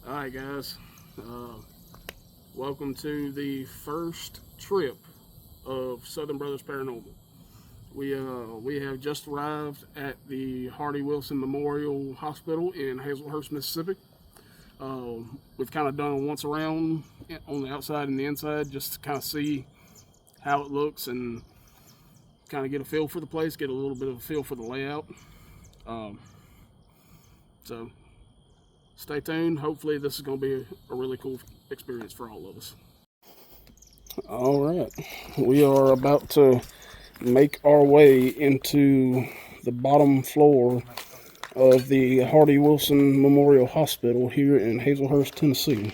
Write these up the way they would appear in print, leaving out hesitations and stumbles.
Alright guys, welcome to the first trip of Southern Brothers Paranormal. We have just arrived at the Hardy Wilson Memorial Hospital in Hazelhurst, Mississippi. We've kind of done a once around on the outside and the inside just to kind of see how it looks and kind of get a feel for the place, get a little bit of a feel for the layout. So stay tuned. Hopefully this is going to be a really cool experience for all of us. All right, we are about to make our way into the bottom floor of the Hardy Wilson Memorial Hospital here in Hazelhurst, Tennessee.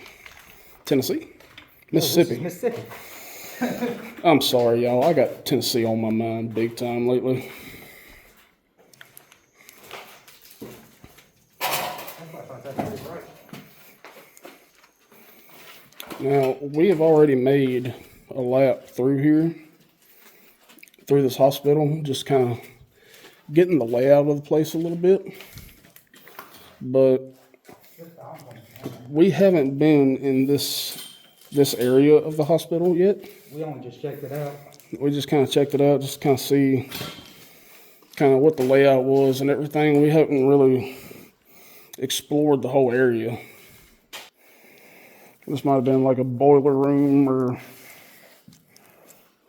Mississippi. Mississippi. I'm sorry, y'all. I got Tennessee on my mind big time lately. Now, we have already made a lap through here, through this hospital, just kind of getting the layout of the place a little bit. But we haven't been in this area of the hospital yet. We only just checked it out. We just kind of checked it out, just kind of see kind of what the layout was and everything. We haven't really explored the whole area. This might have been like a boiler room or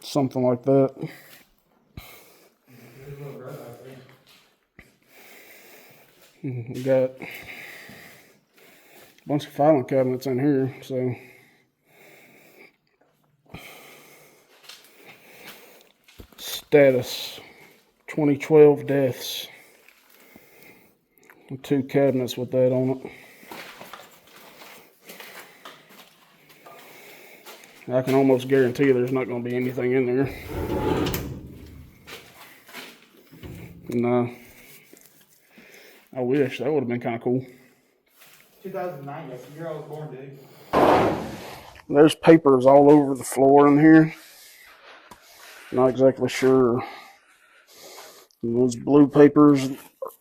something like that. We got a bunch of filing cabinets in here, so status 2012 deaths. 2 cabinets with that on it. I can almost guarantee there's not going to be anything in there. No. I wish. That would have been kind of cool. 2009, that's the year I was born, dude. There's papers all over the floor in here. Not exactly sure. Those blue papers,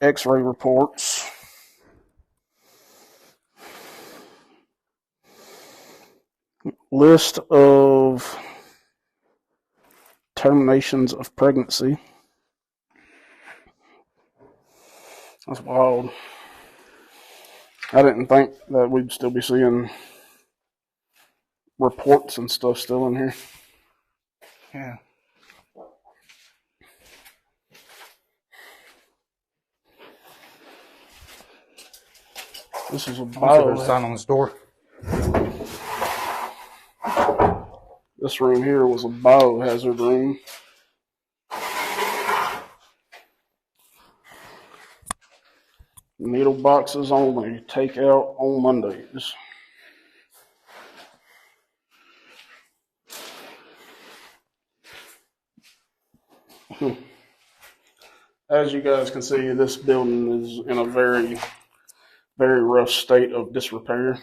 x-ray reports. List of terminations of pregnancy. That's wild. I didn't think that we'd still be seeing reports and stuff still in here. Yeah. This is a sign on this door. This room here was a biohazard room. Needle boxes only. Take out on Mondays. As you guys can see, this building is in a very, very rough state of disrepair.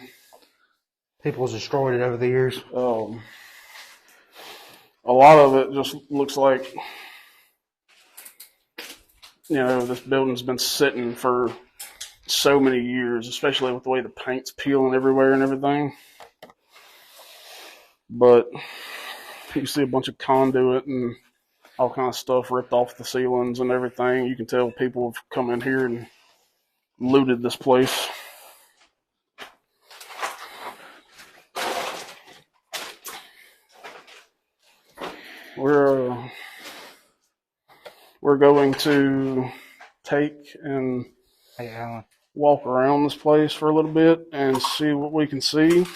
People's destroyed it over the years. A lot of it just looks like, this building's been sitting for so many years, especially with the way the paint's peeling everywhere and everything. But you see a bunch of conduit and all kind of stuff ripped off the ceilings and everything. You can tell people have come in here and looted this place. We're going to take and walk around this place for a little bit and see what we can see.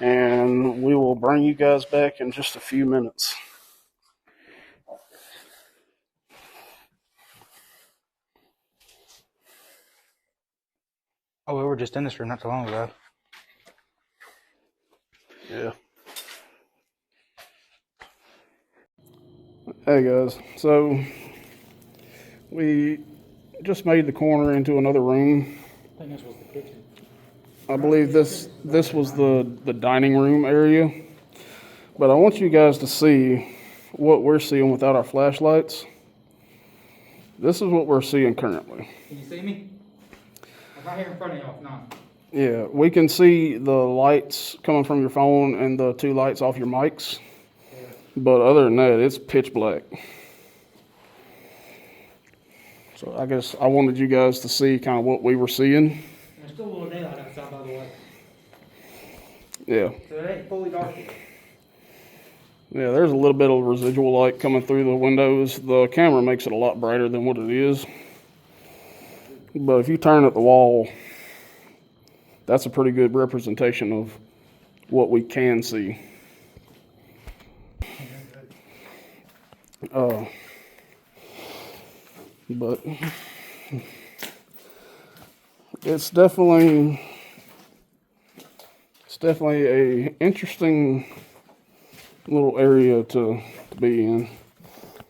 And we will bring you guys back in just a few minutes. Oh, we were just in this room not too long ago. Yeah. Hey guys, so we just made the corner into another room. I think this was the kitchen. I believe this was the dining room area. But I want you guys to see what we're seeing without our flashlights. This is what we're seeing currently. Can you see me? I'm right here in front of y'all. No. Yeah, we can see the lights coming from your phone and the two lights off your mics. But other than that, it's pitch black. So I guess I wanted you guys to see kind of what we were seeing. There's still a little daylight outside, by the way. Yeah. So it ain't fully dark yet. Yeah, there's a little bit of residual light coming through the windows. The camera makes it a lot brighter than what it is. But if you turn at the wall, that's a pretty good representation of what we can see. But it's definitely a interesting little area to be in.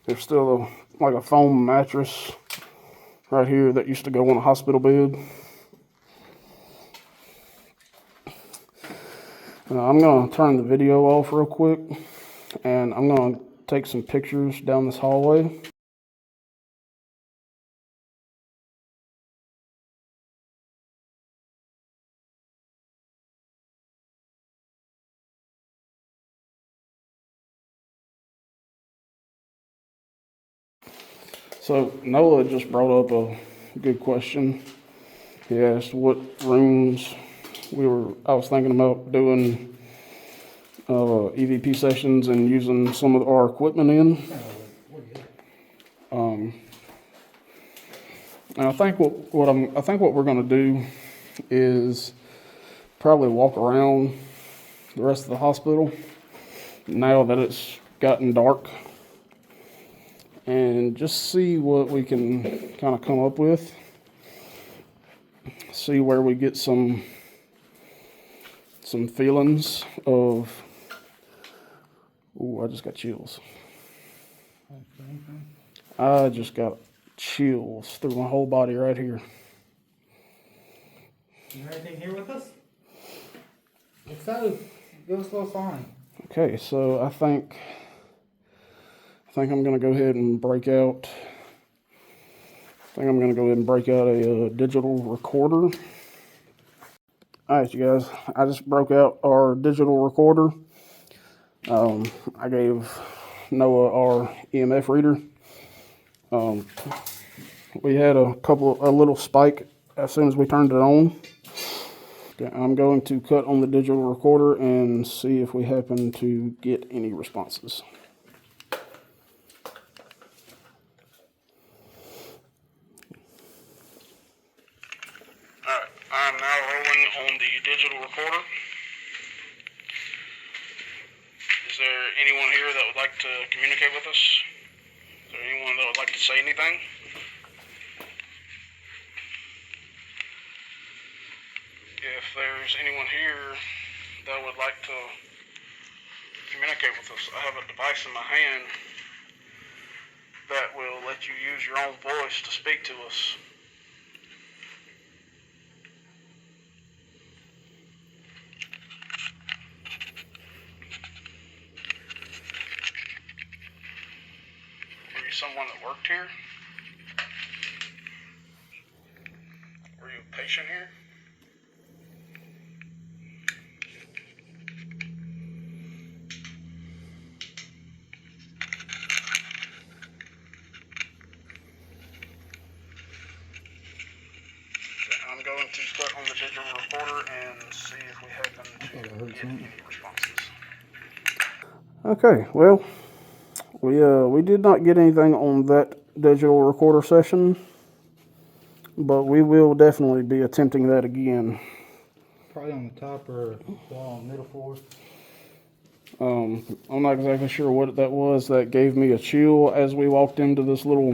There's still like a foam mattress right here that used to go on a hospital bed. I'm going to turn the video off real quick, and I'm going to take some pictures down this hallway. So Noah just brought up a good question. He asked what rooms I was thinking about doing EVP sessions and using some of our equipment in. And I think what we're going to do is probably walk around the rest of the hospital now that it's gotten dark, and just see what we can kind of come up with. See where we get some feelings of. Ooh, I just got chills. I just got chills through my whole body right here. You have anything here with us? If so, give us a little sign. Okay, so I think I'm gonna go ahead and break out. A digital recorder. All right, you guys. I just broke out our digital recorder. I gave Noah our EMF reader. We had a little spike as soon as we turned it on. Okay, I'm going to cut on the digital recorder and see if we happen to get any responses. Alright, I'm now rolling on the digital recorder. Is there anyone here that would like to communicate with us? Is there anyone that would like to say anything? If there's anyone here that would like to communicate with us, I have a device in my hand that will let you use your own voice to speak to us. Were you someone that worked here? Were you a patient here? I'm going to put on the digital recorder and see if we happen to get any responses. Okay, well, we did not get anything on that digital recorder session, but we will definitely be attempting that again. Probably on the top or on the middle floor. I'm not exactly sure what that was that gave me a chill as we walked into this little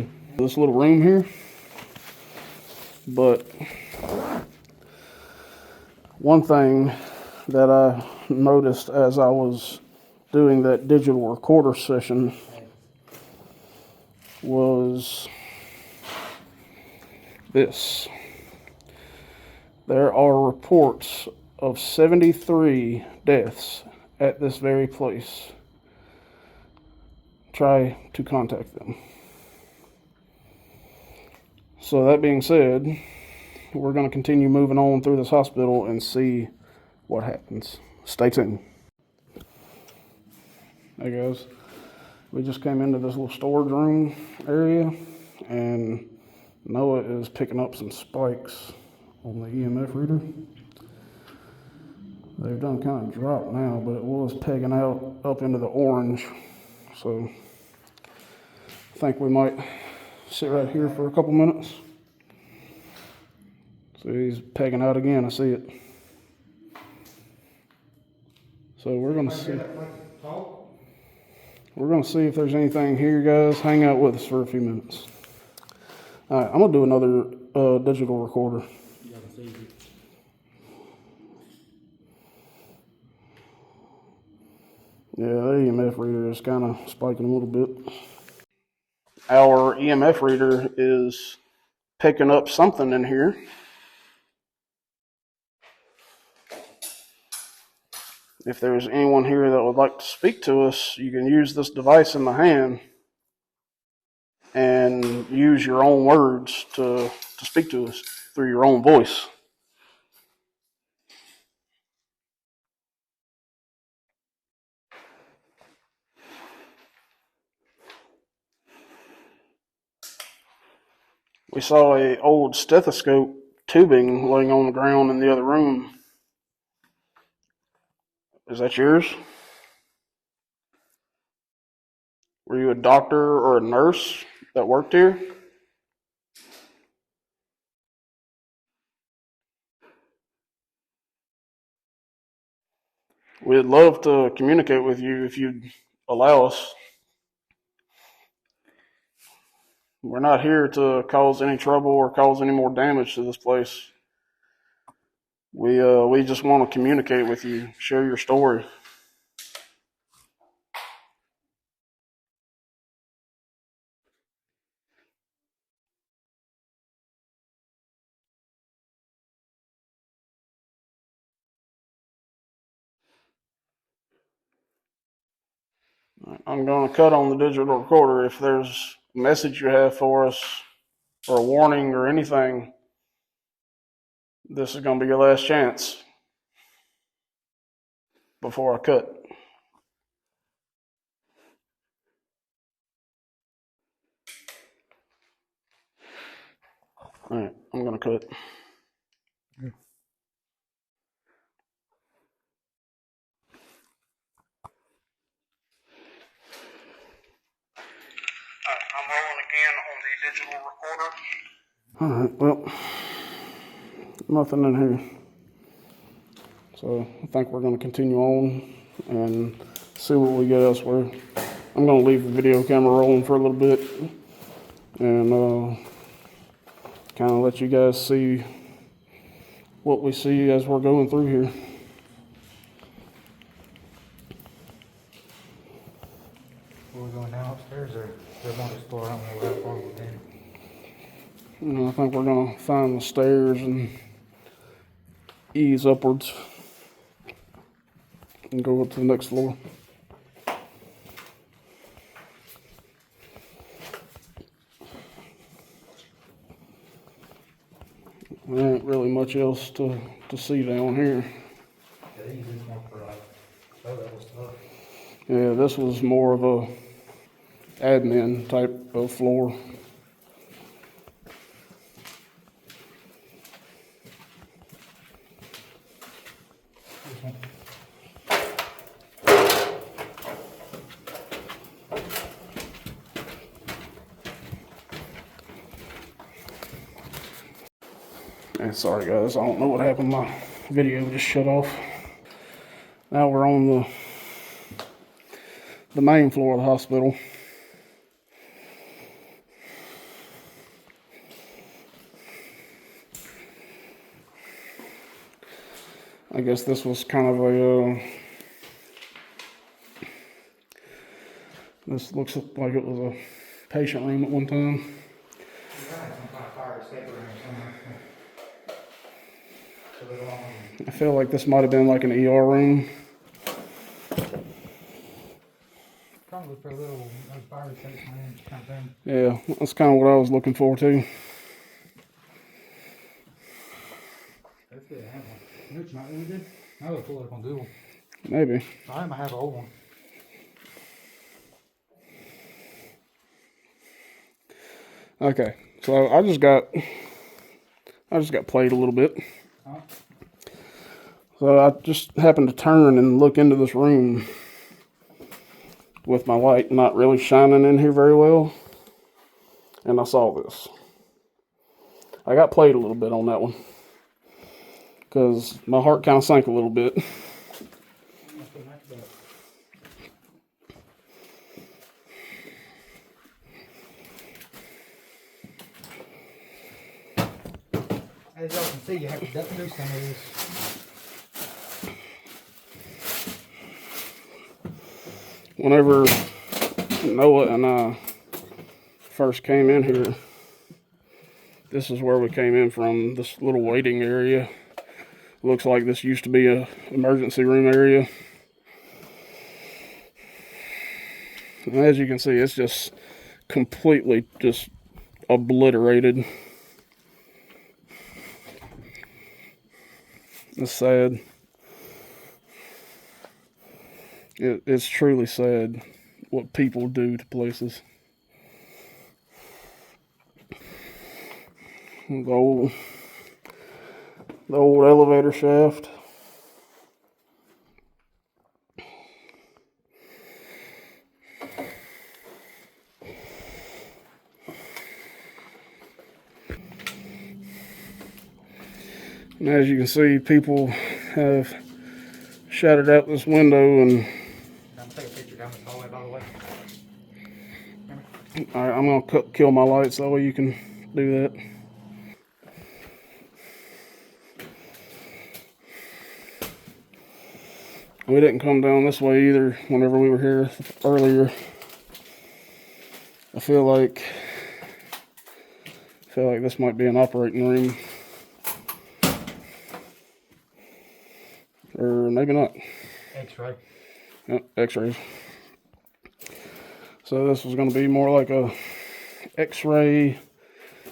room here. But one thing that I noticed as I was doing that digital recorder session was this. There are reports of 73 deaths at this very place. Try to contact them. So that being said, we're going to continue moving on through this hospital and see what happens. Stay tuned. Hey guys, we just came into this little storage room area, and Noah is picking up some spikes on the EMF reader. They've done kind of dropped now, but it was pegging out up into the orange. So I think we might sit right here for a couple minutes. So he's pegging out again, I see it. So we're gonna see. We're gonna see if there's anything here, guys. Hang out with us for a few minutes. All right, I'm gonna do another digital recorder. Yeah, the EMF reader is kind of spiking a little bit. Our EMF reader is picking up something in here. If there's anyone here that would like to speak to us, you can use this device in the hand and use your own words to speak to us through your own voice. We saw an old stethoscope tubing laying on the ground in the other room. Is that yours? Were you a doctor or a nurse that worked here? We'd love to communicate with you if you'd allow us. We're not here to cause any trouble or cause any more damage to this place. We just want to communicate with you, share your story. I'm going to cut on the digital recorder. If there's a message you have for us, or a warning or anything, this is going to be your last chance before I cut. All right, I'm going to cut. I'm rolling again on the digital recorder. All right, well, nothing in here. So I think we're going to continue on and see what we get elsewhere. I'm going to leave the video camera rolling for a little bit and kind of let you guys see what we see as we're going through here. We're going down upstairs, or they're going to explore. I don't know how far we've been. I think we're going to find the stairs and ease upwards and go up to the next floor. There ain't really much else to see down here. Yeah, they use this one for like low-level stuff. Yeah, this was more of a admin type of floor. And sorry guys, I don't know what happened. My video just shut off. Now we're on the main floor of the hospital. I guess this was kind of a, this looks like it was a patient room at one time. Some kind of fire escape room somewhere. I feel like this might have been like an ER room. Probably for a little fire escape room kind of thing. Yeah, that's kind of what I was looking for too. Let's get a have one. No, it's not really good. I would pull it up on Google. Maybe. I might have an old one. Okay, so I just got played a little bit. Huh? So I just happened to turn and look into this room with my light not really shining in here very well, and I saw this. I got played a little bit on that one because my heart kind of sank a little bit. As y'all can see, you have to duck through some of this. Whenever Noah and I first came in here, this is where we came in from, this little waiting area. Looks like this used to be a emergency room area. And as you can see, it's just completely just obliterated. It's sad. It's truly sad what people do to places. The old elevator shaft. And as you can see, people have shattered out this window and I'm gonna take a picture down the hallway, by the way. Alright, I'm gonna kill my lights, that way you can do that. We didn't come down this way either whenever we were here earlier. I feel like this might be an operating room. Or maybe not. X-ray. Yep, x-rays. So this was going to be more like a x-ray,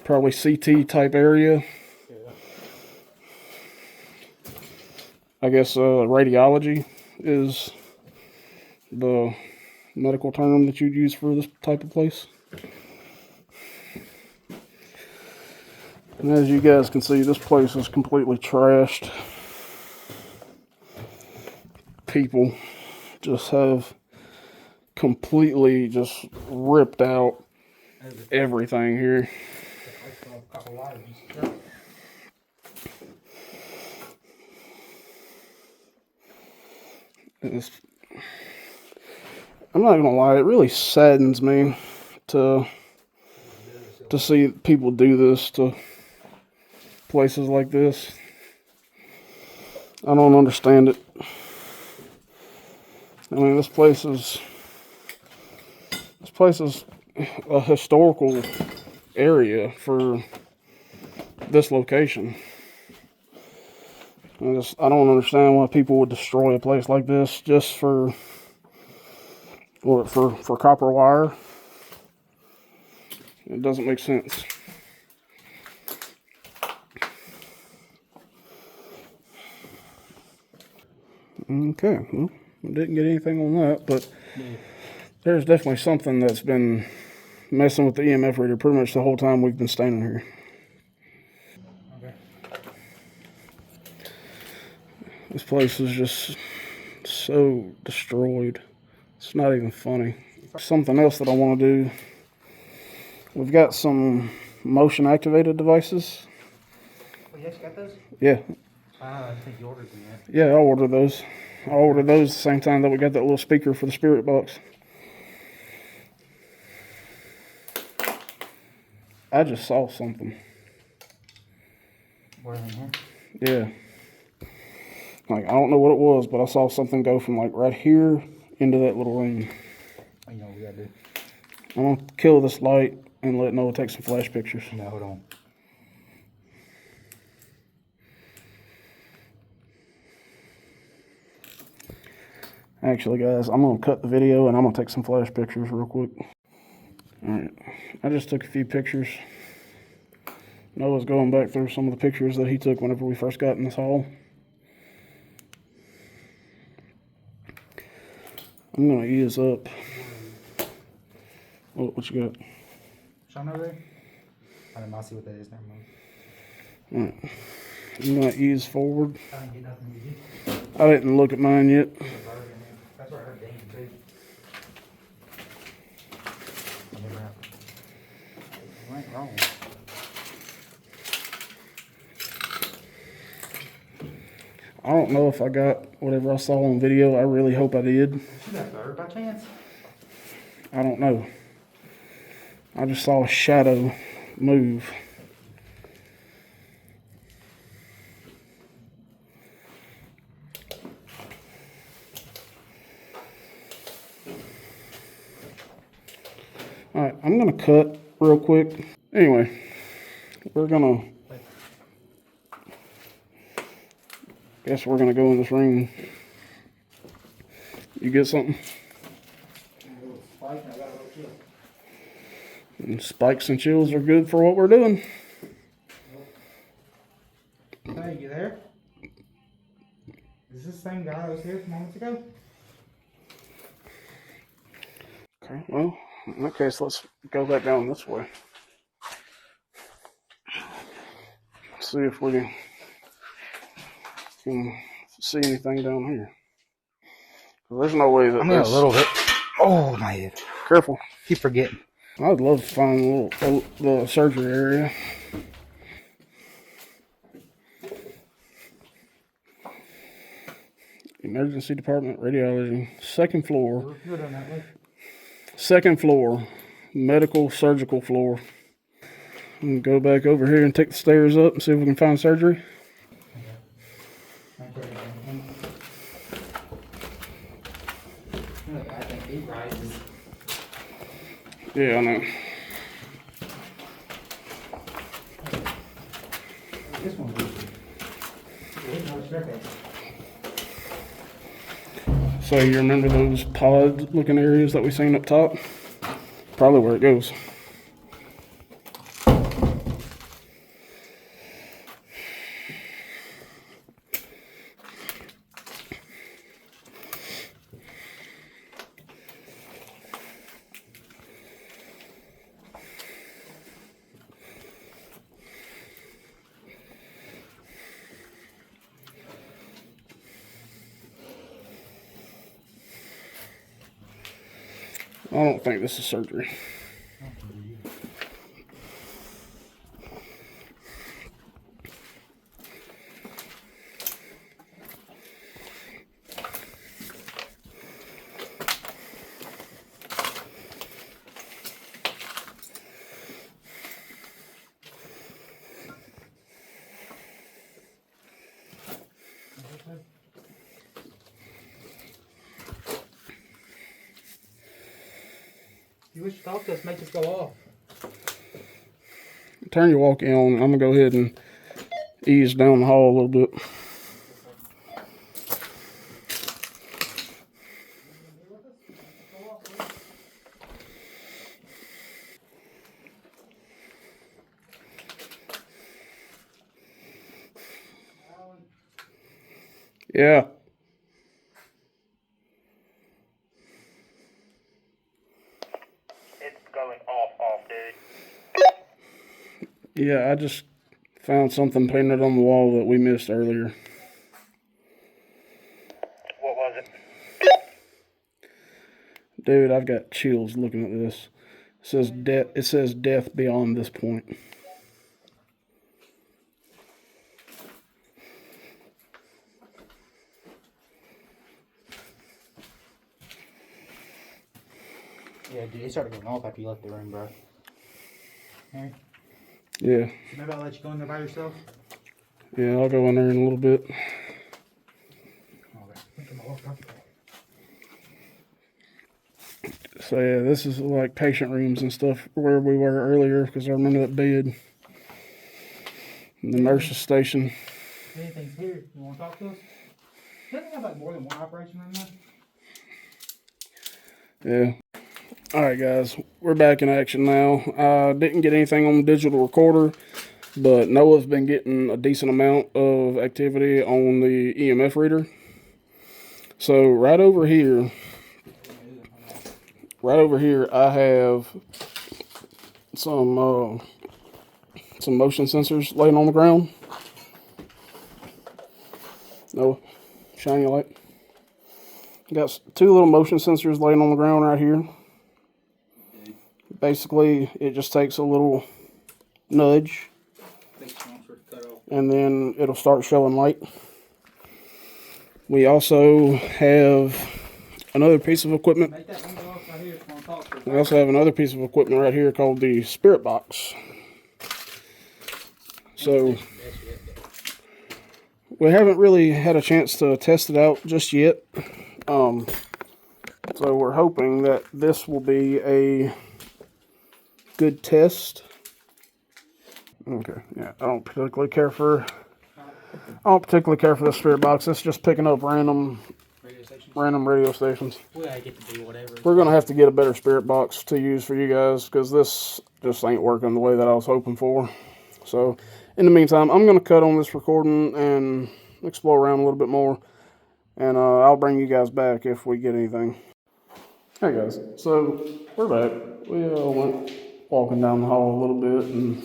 probably CT type area. Yeah. I guess radiology is the medical term that you'd use for this type of place. And as you guys can see, this place is completely trashed. People just have completely just ripped out everything here. I'm not gonna lie, it really saddens me to see people do this to places like this. I don't understand it. I mean, this place is a historical area for this location. I don't understand why people would destroy a place like this just for copper wire. It doesn't make sense. Okay, well, I didn't get anything on that, but there's definitely something that's been messing with the EMF reader pretty much the whole time we've been standing here. Okay. This place is just so destroyed. It's not even funny. Something else that I want to do. We've got some motion activated devices. Oh, you actually got those? Yeah. I think you ordered them yet. Yeah, I'll order those. I ordered those the same time that we got that little speaker for the spirit box. I just saw something. Where in here? Yeah. Like, I don't know what it was, but I saw something go from like right here into that little room. You know what we gotta do? I'm gonna kill this light and let Noah take some flash pictures. No, hold on. Actually, guys, I'm gonna cut the video and I'm gonna take some flash pictures real quick. Alright, I just took a few pictures Noah's going back through some of the pictures that he took whenever we first got in this hall. I'm gonna ease up. Oh, what you got? Sean over there? I did not see what that is. Never mind. Alright. I'm gonna ease forward. I didn't get nothing, did you? I didn't look at mine yet. There's a bird in there. That's where I heard Dane too. You ain't wrong. I don't know if I got whatever I saw on video. I really hope I did. See that bird by chance? I don't know. I just saw a shadow move. Alright, I'm gonna cut real quick. Anyway, we're gonna go in this room. You get something? And spikes and chills are good for what we're doing. Hey, you there? Is this the same guy that was here a few moments ago? Okay, well, in that case, let's go back down this way. See if we can see anything down here. There's no way that I'm in a little bit. Oh, my head. Careful. Keep forgetting. I'd love to find the surgery area. Emergency department, radiology, second floor. Good on that way. Second floor, medical surgical floor. And go back over here and take the stairs up and see if we can find surgery. I think he rises. Yeah, I know. This one was So you remember those pod looking areas that we seen up top? Probably where it goes. I don't think this is surgery. You wish to talk to us, make us go off. Turn your walkie on. I'm going to go ahead and ease down the hall a little bit. Yeah. It's going off, dude. Yeah, I just found something painted on the wall that we missed earlier. What was it? Dude, I've got chills looking at this. It says death beyond this point. Yeah, dude, it started going off after you left the room, bro. Hey, Yeah. maybe I'll let you go in there by yourself. Yeah, I'll go in there in a little bit. So yeah, this is like patient rooms and stuff where we were earlier because I remember that bed. And the nurse's station. Anything's here. You want to talk to us? Doesn't it have like more than one operation room there? Yeah. Alright guys, we're back in action now. Didn't get anything on the digital recorder. But Noah's been getting a decent amount of activity on the EMF reader. So right over here, I have some motion sensors laying on the ground. Noah, shine your light. Got 2 little motion sensors laying on the ground right here. Basically, it just takes a little nudge, and then it'll start showing light. We also have another piece of equipment. We also have another piece of equipment right here called the Spirit Box. So we haven't really had a chance to test it out just yet. So we're hoping that this will be a good test. Okay, yeah, I don't particularly care for the Spirit Box. It's just picking up random radio stations. We're gonna have to get a better Spirit Box to use for you guys, because this just ain't working the way that I was hoping for. So in the meantime, I'm gonna cut on this recording and explore around a little bit more, and I'll bring you guys back if we get anything. Hey guys, so we're back. We went walking down the hall a little bit, and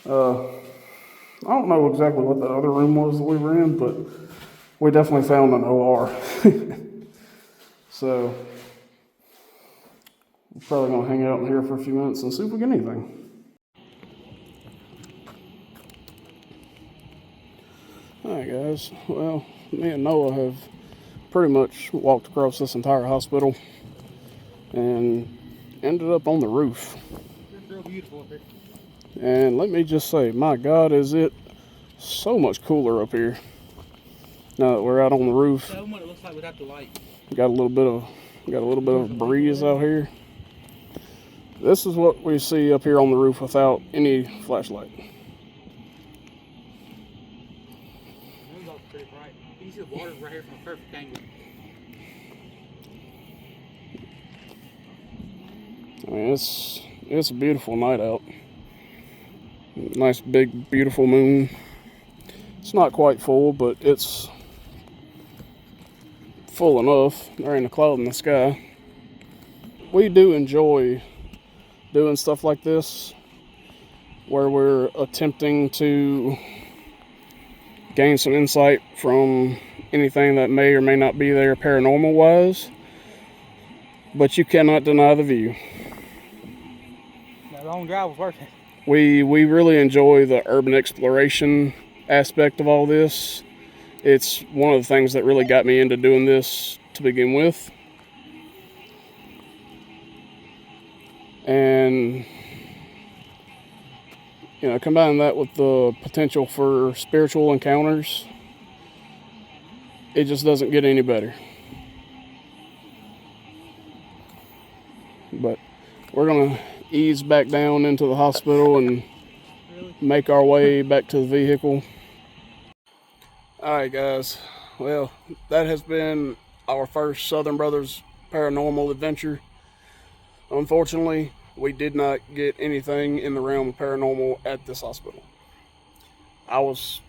I don't know exactly what the other room was that we were in, but we definitely found an OR. So we're probably gonna hang out in here for a few minutes and see if we get anything. Alright guys, well, me and Noah have pretty much walked across this entire hospital and ended up on the roof. It's real beautiful up here. And let me just say, my God, is it so much cooler up here now that we're out on the roof. Show them what it looks like without the light. Got a little bit of a breeze out here. This is what we see up here on the roof without any flashlight. It looks pretty bright. You can see the water right here from a perfect angle. I mean, it's a beautiful night out. Nice big beautiful moon. It's not quite full, but it's full enough. There ain't a cloud in the sky. We do enjoy doing stuff like this, where we're attempting to gain some insight from anything that may or may not be there paranormal wise, but you cannot deny the view. That long drive was worth it. We really enjoy the urban exploration aspect of all this. It's one of the things that really got me into doing this to begin with. And, you know, combine that with the potential for spiritual encounters, it just doesn't get any better. But we're going to ease back down into the hospital and make our way back to the vehicle. Alright guys, well, that has been our first Southern Brothers paranormal adventure. Unfortunately, we did not get anything in the realm of paranormal at this hospital. I was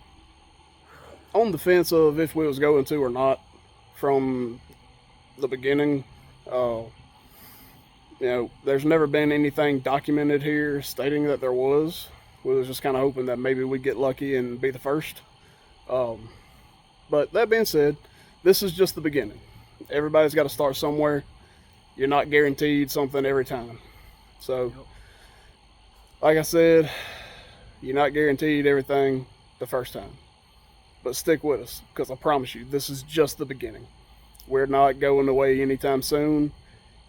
on the fence of if we was going to or not from the beginning. You know, there's never been anything documented here stating that there was. We was just kind of hoping that maybe we'd get lucky and be the first. But that being said, this is just the beginning. Everybody's got to start somewhere. You're not guaranteed something every time. So, like I said, you're not guaranteed everything the first time. But stick with us, because I promise you, this is just the beginning. We're not going away anytime soon.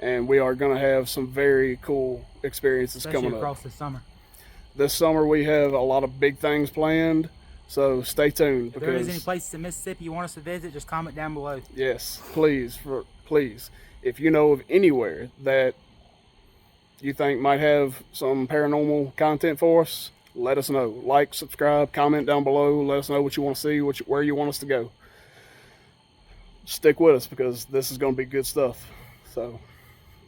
And we are going to have some very cool experiences coming up. Across the summer. This summer we have a lot of big things planned, so stay tuned. If there is any places in Mississippi you want us to visit, just comment down below. Yes, please. If you know of anywhere that you think might have some paranormal content for us, let us know. Like, subscribe, comment down below. Let us know what you want to see, where you want us to go. Stick with us, because this is going to be good stuff. So,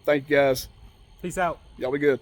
thank you guys. Peace out. Y'all be good.